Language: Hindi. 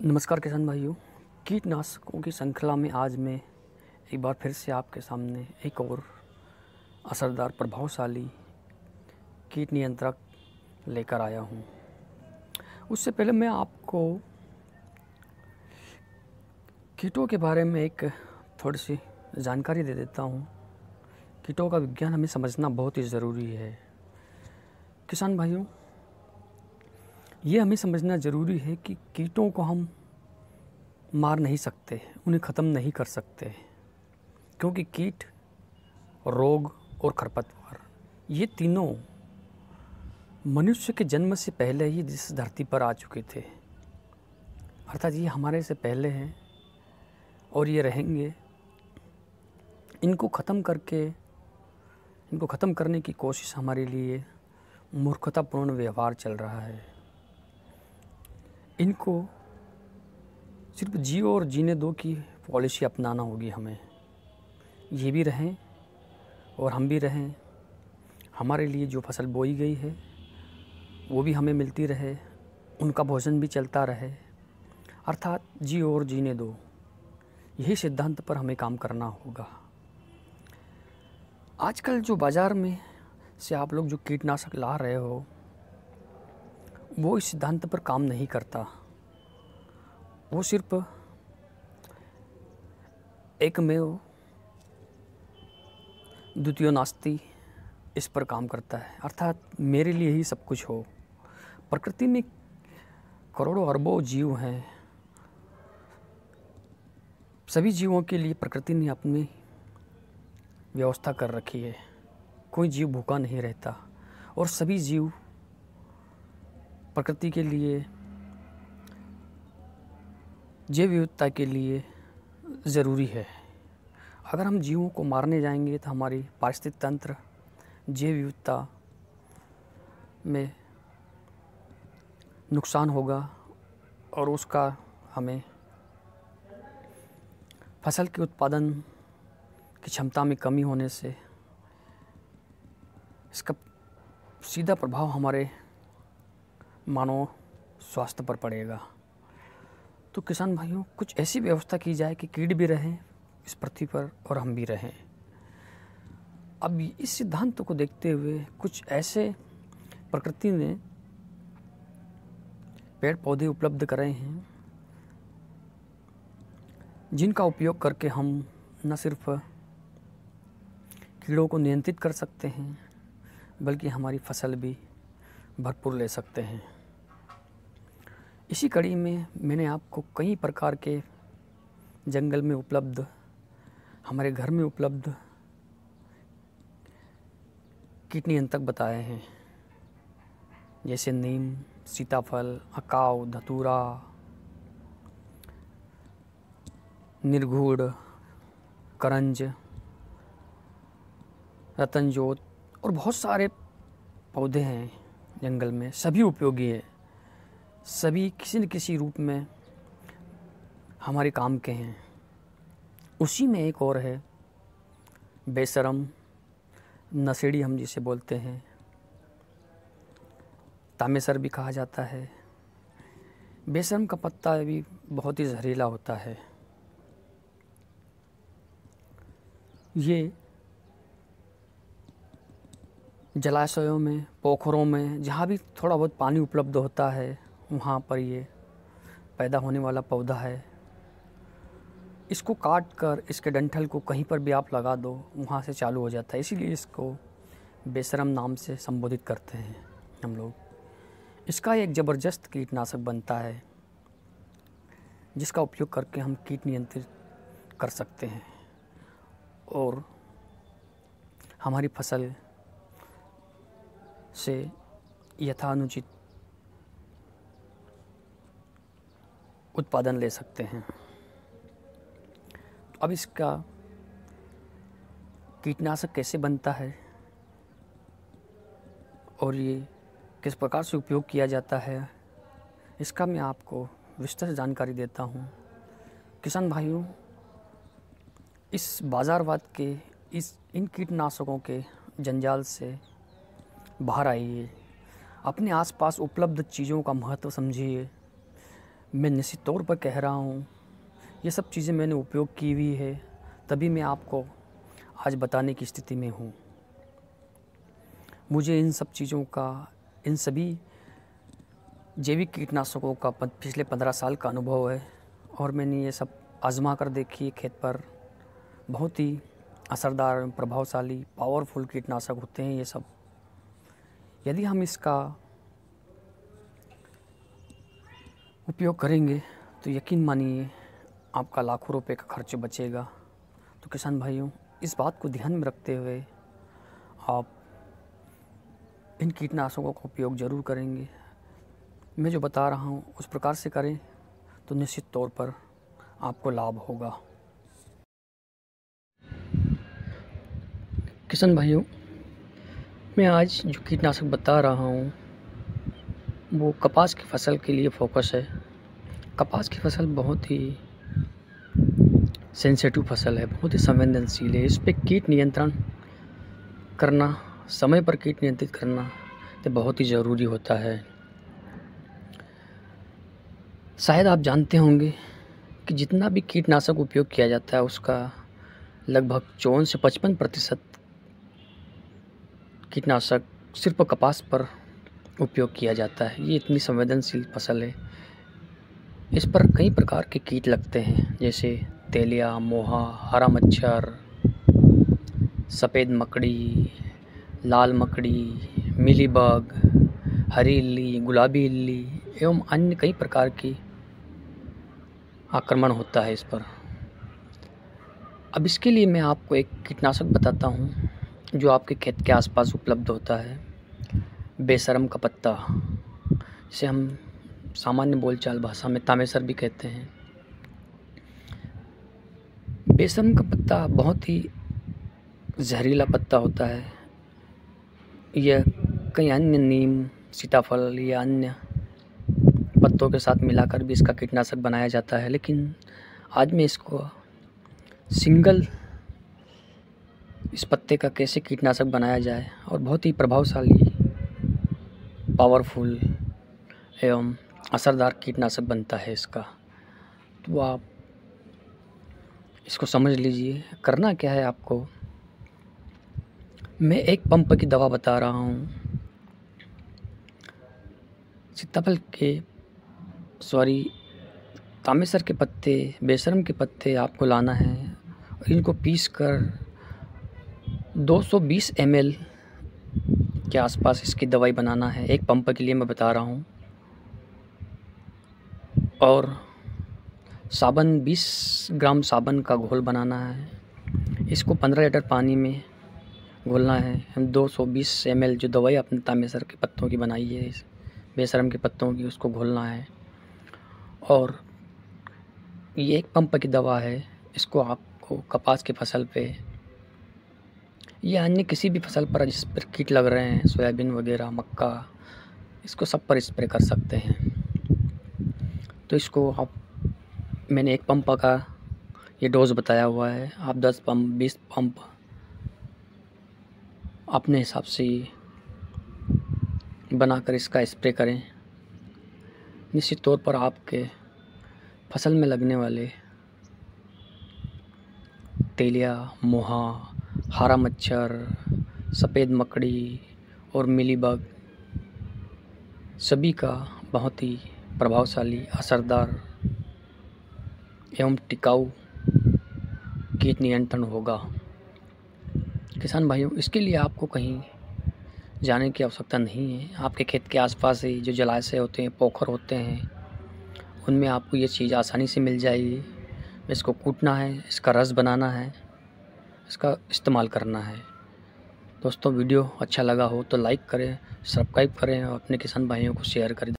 नमस्कार किसान भाइयों। कीटनाशकों की श्रृंखला में आज मैं एक बार फिर से आपके सामने एक और असरदार प्रभावशाली कीट नियंत्रक लेकर आया हूँ। उससे पहले मैं आपको कीटों के बारे में एक थोड़ी सी जानकारी दे देता हूँ। कीटों का विज्ञान हमें समझना बहुत ही ज़रूरी है। किसान भाइयों, ये हमें समझना ज़रूरी है कि कीटों को हम मार नहीं सकते, उन्हें ख़त्म नहीं कर सकते, क्योंकि कीट, रोग और खरपतवार ये तीनों मनुष्य के जन्म से पहले ही इस धरती पर आ चुके थे। अर्थात ये हमारे से पहले हैं और ये रहेंगे। इनको ख़त्म करने की कोशिश हमारे लिए मूर्खतापूर्ण व्यवहार चल रहा है। इनको सिर्फ जियो और जीने दो की पॉलिसी अपनाना होगी हमें। ये भी रहें और हम भी रहें। हमारे लिए जो फसल बोई गई है वो भी हमें मिलती रहे, उनका भोजन भी चलता रहे। अर्थात जियो और जीने दो, यही सिद्धांत पर हमें काम करना होगा। आजकल जो बाज़ार में से आप लोग जो कीटनाशक ला रहे हो वो इस सिद्धांत पर काम नहीं करता। वो सिर्फ एकमेव द्वितीयो नास्ति इस पर काम करता है। अर्थात मेरे लिए ही सब कुछ हो। प्रकृति में करोड़ों अरबों जीव हैं। सभी जीवों के लिए प्रकृति ने अपनी व्यवस्था कर रखी है। कोई जीव भूखा नहीं रहता और सभी जीव प्रकृति के लिए, जैव विविधता के लिए ज़रूरी है। अगर हम जीवों को मारने जाएंगे तो हमारी पारिस्थितिक तंत्र, जैव विविधता में नुकसान होगा और उसका हमें फसल के उत्पादन की क्षमता में कमी होने से इसका सीधा प्रभाव हमारे मानव स्वास्थ्य पर पड़ेगा। तो किसान भाइयों, कुछ ऐसी व्यवस्था की जाए कि कीट भी रहें इस पृथ्वी पर और हम भी रहें। अब इस सिद्धांत को देखते हुए कुछ ऐसे प्रकृति ने पेड़ पौधे उपलब्ध कराए हैं जिनका उपयोग करके हम न सिर्फ कीड़ों को नियंत्रित कर सकते हैं बल्कि हमारी फसल भी भरपूर ले सकते हैं। इसी कड़ी में मैंने आपको कई प्रकार के जंगल में उपलब्ध, हमारे घर में उपलब्ध कीट नियंत्रक बताए हैं, जैसे नीम, सीताफल, अकाव, धतूरा, निर्घुड़, करंज, रतनजोत और बहुत सारे पौधे हैं जंगल में। सभी उपयोगी हैं, सभी किसी न किसी रूप में हमारे काम के हैं। उसी में एक और है बेशरम, नशेड़ी हम जिसे बोलते हैं, तामेसर भी कहा जाता है। बेशरम का पत्ता भी बहुत ही जहरीला होता है। ये जलाशयों में, पोखरों में, जहाँ भी थोड़ा बहुत पानी उपलब्ध होता है वहाँ पर ये पैदा होने वाला पौधा है। इसको काट कर इसके डंठल को कहीं पर भी आप लगा दो, वहाँ से चालू हो जाता है। इसीलिए इसको बेशरम नाम से संबोधित करते हैं हम लोग। इसका एक ज़बरदस्त कीटनाशक बनता है जिसका उपयोग करके हम कीट नियंत्रित कर सकते हैं और हमारी फसल से यथानुचित उत्पादन ले सकते हैं। अब इसका कीटनाशक कैसे बनता है और ये किस प्रकार से उपयोग किया जाता है, इसका मैं आपको विस्तृत जानकारी देता हूँ। किसान भाइयों, इस बाज़ारवाद के इन कीटनाशकों के जंजाल से बाहर आइए। अपने आसपास उपलब्ध चीज़ों का महत्व समझिए। मैं निश्चित तौर पर कह रहा हूँ, ये सब चीज़ें मैंने उपयोग की हुई है, तभी मैं आपको आज बताने की स्थिति में हूँ। मुझे इन सब चीज़ों का, इन सभी जैविक कीटनाशकों का पिछले 15 साल का अनुभव है और मैंने ये सब आजमा कर देखी है खेत पर। बहुत ही असरदार, प्रभावशाली, पावरफुल कीटनाशक होते हैं ये सब। यदि हम इसका उपयोग करेंगे तो यकीन मानिए आपका लाखों रुपए का खर्च बचेगा। तो किसान भाइयों, इस बात को ध्यान में रखते हुए आप इन कीटनाशकों का उपयोग ज़रूर करेंगे। मैं जो बता रहा हूँ उस प्रकार से करें तो निश्चित तौर पर आपको लाभ होगा। किसान भाइयों, मैं आज जो कीटनाशक बता रहा हूँ वो कपास की फसल के लिए फोकस है। कपास की फसल बहुत ही सेंसिटिव फसल है, बहुत ही संवेदनशील है। इस पे कीट नियंत्रण करना, समय पर कीट नियंत्रित करना तो बहुत ही ज़रूरी होता है। शायद आप जानते होंगे कि जितना भी कीटनाशक उपयोग किया जाता है उसका लगभग 54 से 55% कीटनाशक सिर्फ कपास पर उपयोग किया जाता है। ये इतनी संवेदनशील फसल है। इस पर कई प्रकार के कीट लगते हैं, जैसे तेलिया, मोहा, हरा मच्छर, सफ़ेद मकड़ी, लाल मकड़ी, मिलीबग, हरी इल्ली, गुलाबी इल्ली एवं अन्य कई प्रकार की आक्रमण होता है इस पर। अब इसके लिए मैं आपको एक कीटनाशक बताता हूँ जो आपके खेत के आसपास उपलब्ध होता है। बेशरम का पत्ता, जिसे हम सामान्य बोलचाल भाषा में तामेसर भी कहते हैं। बेशरम का पत्ता बहुत ही जहरीला पत्ता होता है। यह कई अन्य नीम, सीताफल या अन्य पत्तों के साथ मिलाकर भी इसका कीटनाशक बनाया जाता है, लेकिन आज मैं इसको सिंगल इस पत्ते का कैसे कीटनाशक बनाया जाए और बहुत ही प्रभावशाली, पावरफुल एवं असरदार कीटनाशक बनता है इसका, तो आप इसको समझ लीजिए। करना क्या है आपको, मैं एक पंप की दवा बता रहा हूँ। सीताफल के तामेसर के पत्ते, बेशरम के पत्ते आपको लाना है और इनको पीस कर 220 ml के आसपास इसकी दवाई बनाना है। एक पंप के लिए मैं बता रहा हूँ। और साबुन, 20 ग्राम साबुन का घोल बनाना है। इसको 15 लीटर पानी में घोलना है। 220 ml जो दवाई अपने तामेसर के पत्तों की बनाई है, बेशरम के पत्तों की, उसको घोलना है। और ये एक पंप की दवा है। इसको आपको कपास की फसल पे या अन्य किसी भी फसल पर जिस पर कीट लग रहे हैं, सोयाबीन वगैरह, मक्का, इसको सब पर स्प्रे कर सकते हैं। तो इसको आप, मैंने एक पंप का ये डोज बताया हुआ है। आप 10 पंप, 20 पंप अपने हिसाब से बनाकर इसका स्प्रे करें। निश्चित तौर पर आपके फसल में लगने वाले तेलिया, मोहा, हरा मच्छर, सफ़ेद मकड़ी और मिलीबग सभी का बहुत ही प्रभावशाली, असरदार एवं टिकाऊ कीट नियंत्रण होगा। किसान भाइयों, इसके लिए आपको कहीं जाने की आवश्यकता नहीं है। आपके खेत के आसपास ही जो जलाशय होते हैं, पोखर होते हैं, उनमें आपको ये चीज़ आसानी से मिल जाएगी। इसको कूटना है, इसका रस बनाना है, इसका इस्तेमाल करना है। दोस्तों, वीडियो अच्छा लगा हो तो लाइक करें, सब्सक्राइब करें और अपने किसान भाइयों को शेयर करें।